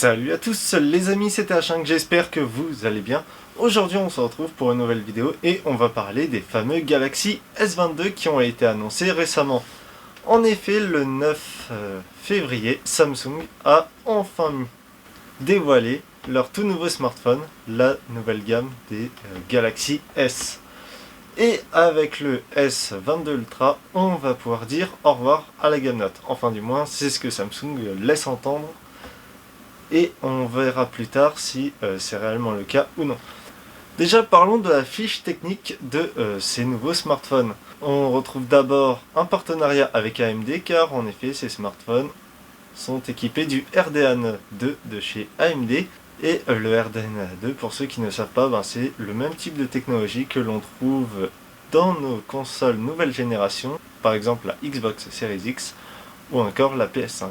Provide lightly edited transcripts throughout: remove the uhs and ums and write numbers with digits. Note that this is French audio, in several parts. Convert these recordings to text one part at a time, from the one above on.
Salut à tous les amis, c'est H5, j'espère que vous allez bien. Aujourd'hui on se retrouve pour une nouvelle vidéo et on va parler des fameux Galaxy S22 qui ont été annoncés récemment. En effet, le 9 février, Samsung a enfin dévoilé leur tout nouveau smartphone, la nouvelle gamme des Galaxy S. Et avec le S22 Ultra, on va pouvoir dire au revoir à la gamme Note. Enfin du moins, c'est ce que Samsung laisse entendre. Et on verra plus tard si c'est réellement le cas ou non. Déjà parlons de la fiche technique de ces nouveaux smartphones. On retrouve d'abord un partenariat avec AMD car en effet ces smartphones sont équipés du RDNA 2 de chez AMD. Et le RDNA 2, pour ceux qui ne savent pas, c'est le même type de technologie que l'on trouve dans nos consoles nouvelle génération, par exemple la Xbox Series X ou encore la PS5.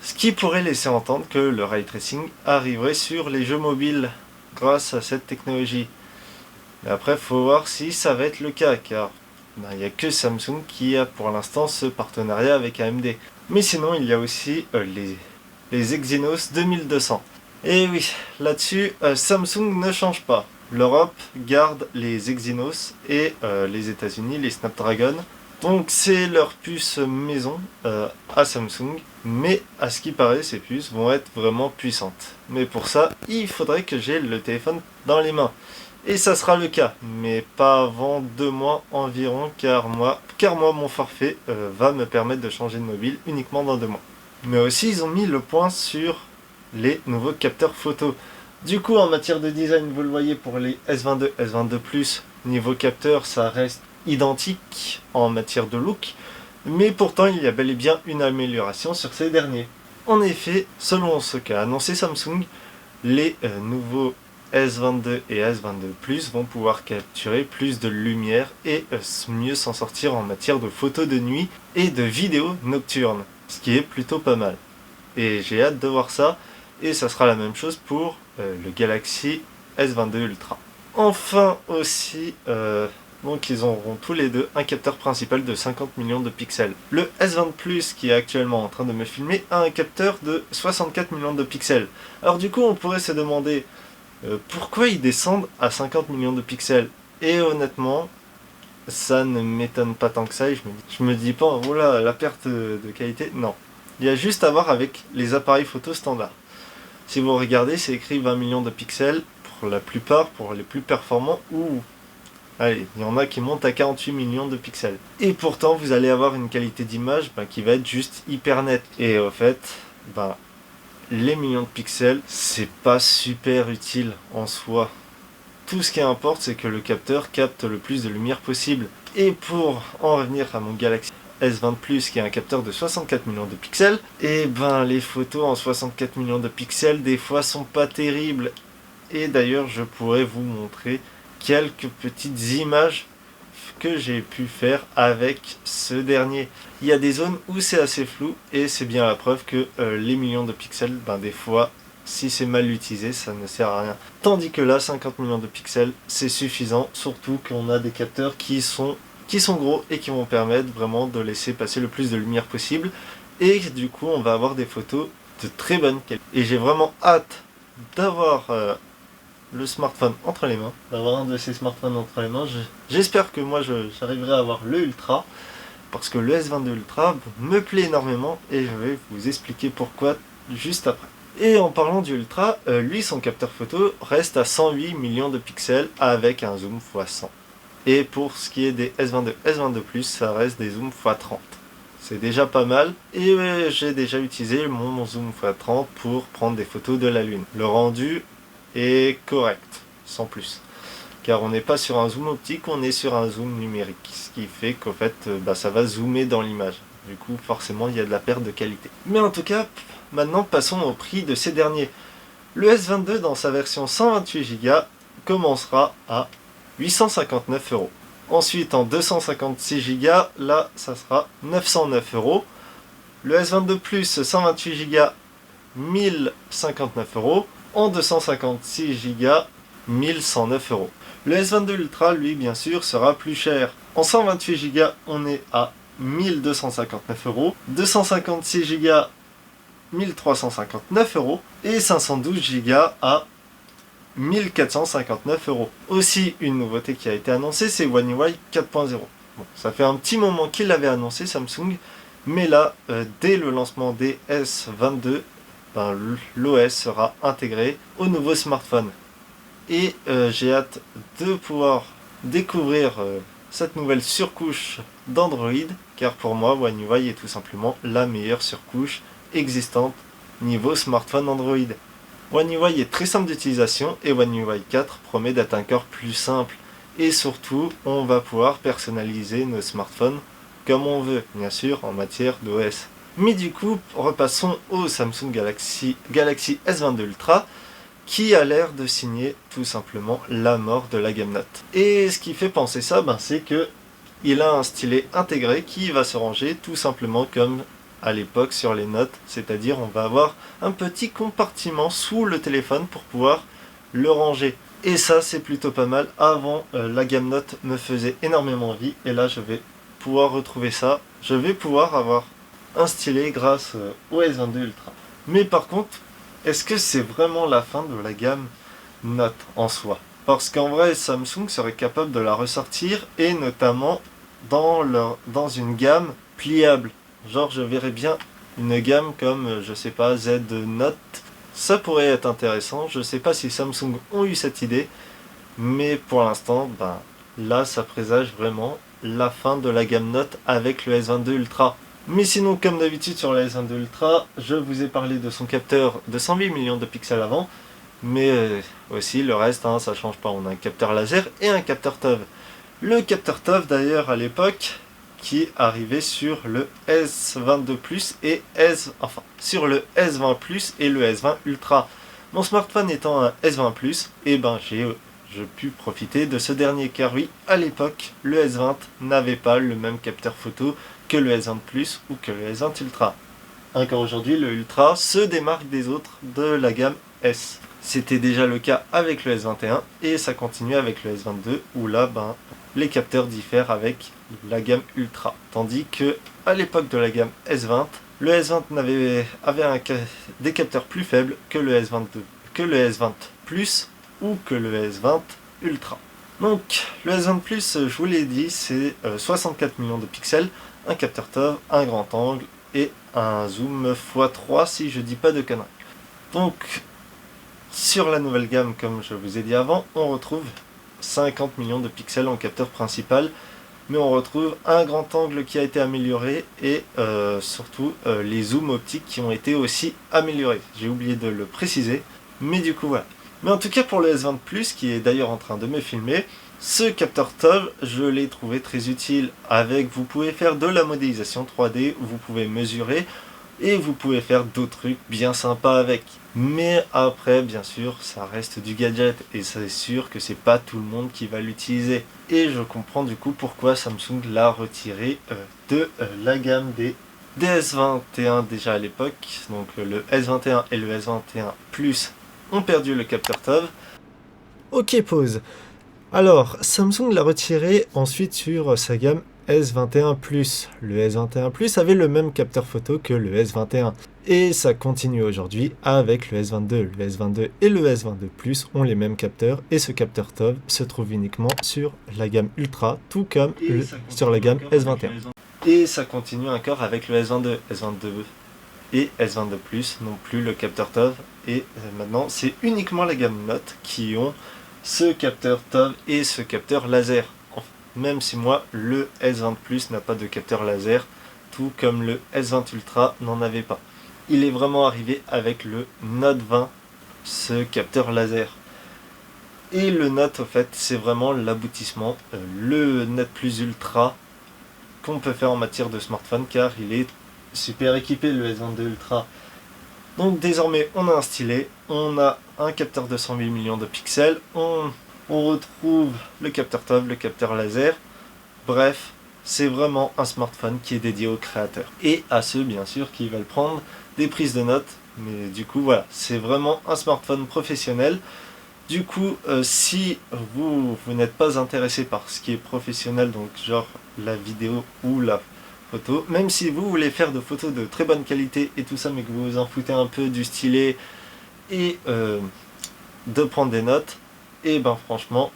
Ce qui pourrait laisser entendre que le ray tracing arriverait sur les jeux mobiles grâce à cette technologie. Mais après, il faut voir si ça va être le cas, car il n'y a que Samsung qui a pour l'instant ce partenariat avec AMD. Mais sinon, il y a aussi les Exynos 2200. Et oui, là-dessus, Samsung ne change pas. L'Europe garde les Exynos et les États-Unis les Snapdragon. Donc c'est leur puce maison à Samsung, mais à ce qui paraît ces puces vont être vraiment puissantes. Mais pour ça, il faudrait que j'ai le téléphone dans les mains. Et ça sera le cas, mais pas avant 2 mois environ, car moi mon forfait va me permettre de changer de mobile uniquement dans 2 mois. Mais aussi ils ont mis le point sur les nouveaux capteurs photo. Du coup en matière de design, vous le voyez pour les S22, S22 Plus, niveau capteur ça reste identique en matière de look, mais pourtant il y a bel et bien une amélioration sur ces derniers. En effet, selon ce qu'a annoncé Samsung, les nouveaux S22 et S22 Plus vont pouvoir capturer plus de lumière et mieux s'en sortir en matière de photos de nuit et de vidéos nocturnes, ce qui est plutôt pas mal. Et j'ai hâte de voir ça, et ça sera la même chose pour le Galaxy S22 Ultra. Enfin aussi, donc ils auront tous les deux un capteur principal de 50 millions de pixels. Le S20 Plus qui est actuellement en train de me filmer a un capteur de 64 millions de pixels. Alors du coup on pourrait se demander pourquoi ils descendent à 50 millions de pixels. Et honnêtement, ça ne m'étonne pas tant que ça et je me dis pas, voilà, la perte de qualité, non. Il y a juste à voir avec les appareils photo standards. Si vous regardez, c'est écrit 20 millions de pixels pour la plupart, pour les plus performants, ou allez, il y en a qui montent à 48 millions de pixels. Et pourtant, vous allez avoir une qualité d'image qui va être juste hyper nette. Et au fait, les millions de pixels, c'est pas super utile en soi. Tout ce qui importe, c'est que le capteur capte le plus de lumière possible. Et pour en revenir à mon Galaxy S20 Plus qui a un capteur de 64 millions de pixels, et les photos en 64 millions de pixels, des fois sont pas terribles. Et d'ailleurs, je pourrais vous montrer quelques petites images que j'ai pu faire avec ce dernier. Il y a des zones où c'est assez flou et c'est bien la preuve que les millions de pixels, des fois, si c'est mal utilisé, ça ne sert à rien. Tandis que là, 50 millions de pixels, c'est suffisant, surtout qu'on a des capteurs qui sont gros et qui vont permettre vraiment de laisser passer le plus de lumière possible. Et du coup, on va avoir des photos de très bonne qualité. Et j'ai vraiment hâte d'avoir le smartphone entre les mains, d'avoir un de ces smartphones entre les mains. J'espère que moi j'arriverai à avoir le Ultra, parce que le S22 Ultra me plaît énormément et je vais vous expliquer pourquoi juste après. Et en parlant du Ultra, lui son capteur photo reste à 108 millions de pixels avec un zoom x100. Et pour ce qui est des S22, S22 Plus, ça reste des zooms x30. C'est déjà pas mal, et j'ai déjà utilisé mon zoom x30 pour prendre des photos de la Lune. Le rendu est correct, sans plus. Car on n'est pas sur un zoom optique, on est sur un zoom numérique. Ce qui fait qu'en fait, ça va zoomer dans l'image. Du coup, forcément, il y a de la perte de qualité. Mais en tout cas, maintenant, passons au prix de ces derniers. Le S22 dans sa version 128 Go commencera à 859 €. Ensuite, en 256 Go, là, ça sera 909 €. Le S22 Plus 128 Go, 1059 €. En 256 Go, 1109 €. Le S22 Ultra, lui, bien sûr, sera plus cher. En 128 Go, on est à 1259 €. 256 Go, 1359 € et 512 Go à 1459 €. Aussi, une nouveauté qui a été annoncée, c'est One UI 4.0. Bon, ça fait un petit moment qu'il l'avait annoncé Samsung, mais là, dès le lancement des S22, ben, l'OS sera intégré au nouveau smartphone. Et j'ai hâte de pouvoir découvrir cette nouvelle surcouche d'Android, car pour moi, One UI est tout simplement la meilleure surcouche existante niveau smartphone Android. One UI est très simple d'utilisation et One UI 4 promet d'être encore plus simple. Et surtout, on va pouvoir personnaliser nos smartphones comme on veut, bien sûr, en matière d'OS. Mais du coup, repassons au Samsung Galaxy S22 Ultra, qui a l'air de signer tout simplement la mort de la gamme Note. Et ce qui fait penser ça, c'est que il a un stylet intégré qui va se ranger tout simplement comme à l'époque sur les Notes, c'est-à-dire on va avoir un petit compartiment sous le téléphone pour pouvoir le ranger. Et ça, c'est plutôt pas mal. Avant, la gamme Note me faisait énormément envie, et là je vais pouvoir retrouver ça. Je vais pouvoir avoir un stylet grâce au S22 Ultra. Mais par contre, est-ce que c'est vraiment la fin de la gamme Note en soi? Parce qu'en vrai, Samsung serait capable de la ressortir, et notamment dans une gamme pliable. Genre, je verrais bien une gamme comme, je sais pas, Z Note. Ça pourrait être intéressant. Je sais pas si Samsung ont eu cette idée, mais pour l'instant, là, ça présage vraiment la fin de la gamme Note avec le S22 Ultra. Mais sinon, comme d'habitude sur le S22 Ultra, je vous ai parlé de son capteur de 108 millions de pixels avant, mais aussi le reste, ça change pas. On a un capteur laser et un capteur TOV. Le capteur TOV d'ailleurs à l'époque, qui arrivait sur le S22 Plus et sur le S20 Plus et le S20 Ultra. Mon smartphone étant un S20 Plus, j'ai pu profiter de ce dernier, car oui, à l'époque, le S20 n'avait pas le même capteur photo que le S20 Plus ou que le S20 Ultra. Encore aujourd'hui, le Ultra se démarque des autres de la gamme S. C'était déjà le cas avec le S21 et ça continue avec le S22 où là, les capteurs diffèrent avec la gamme Ultra. Tandis que à l'époque de la gamme S20, le S20 avait des capteurs plus faibles que le S22, que le S20 Plus ou que le S20 Ultra. Donc le S20 Plus, je vous l'ai dit, c'est 64 millions de pixels, un capteur TOV, un grand angle et un zoom x3 si je dis pas de conneries. Donc sur la nouvelle gamme, comme je vous ai dit avant, on retrouve 50 millions de pixels en capteur principal, mais on retrouve un grand angle qui a été amélioré et surtout les zooms optiques qui ont été aussi améliorés. J'ai oublié de le préciser, mais du coup voilà. Mais en tout cas pour le S20 Plus, qui est d'ailleurs en train de me filmer, ce capteur TOV, je l'ai trouvé très utile. Vous pouvez faire de la modélisation 3D, vous pouvez mesurer, et vous pouvez faire d'autres trucs bien sympas avec. Mais après, bien sûr, ça reste du gadget, et c'est sûr que c'est pas tout le monde qui va l'utiliser. Et je comprends du coup pourquoi Samsung l'a retiré de la gamme des S21 déjà à l'époque. Donc le S21 et le S21 Plus ont perdu le capteur TOV. Ok, pause. Alors, Samsung l'a retiré ensuite sur sa gamme S21 Plus. Le S21 Plus avait le même capteur photo que le S21. Et ça continue aujourd'hui avec le S22. Le S22 et le S22 Plus ont les mêmes capteurs et ce capteur TOV se trouve uniquement sur la gamme Ultra, tout comme sur la gamme S21. Et ça continue encore avec le S22. S22 et S22 Plus non plus le capteur TOV. Et maintenant, c'est uniquement la gamme Note qui ont ce capteur TOV et ce capteur laser. Même si moi, le S20 Plus n'a pas de capteur laser, tout comme le S20 Ultra n'en avait pas. Il est vraiment arrivé avec le Note 20, ce capteur laser. Et le Note, au fait, c'est vraiment l'aboutissement, le Note Plus Ultra qu'on peut faire en matière de smartphone, car il est super équipé, le S22 Ultra. Donc désormais, on a un stylet, on a un capteur de 108 millions de pixels, on retrouve le capteur TOV, le capteur laser. Bref, c'est vraiment un smartphone qui est dédié aux créateurs. Et à ceux, bien sûr, qui veulent prendre des prises de notes. Mais du coup, voilà, c'est vraiment un smartphone professionnel. Du coup, si vous n'êtes pas intéressé par ce qui est professionnel, donc genre la vidéo ou la photos. Même si vous voulez faire de photos de très bonne qualité et tout ça, mais que vous vous en foutez un peu du stylet et de prendre des notes, et ben franchement,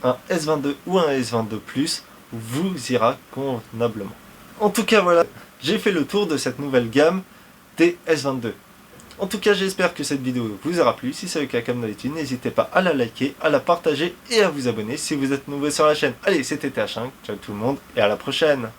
un S22 ou un S22 Plus vous ira convenablement. En tout cas voilà, j'ai fait le tour de cette nouvelle gamme des S22. En tout cas, j'espère que cette vidéo vous aura plu. Si c'est le cas, comme d'habitude, n'hésitez pas à la liker, à la partager et à vous abonner si vous êtes nouveau sur la chaîne. Allez, c'était TH5, ciao tout le monde et à la prochaine.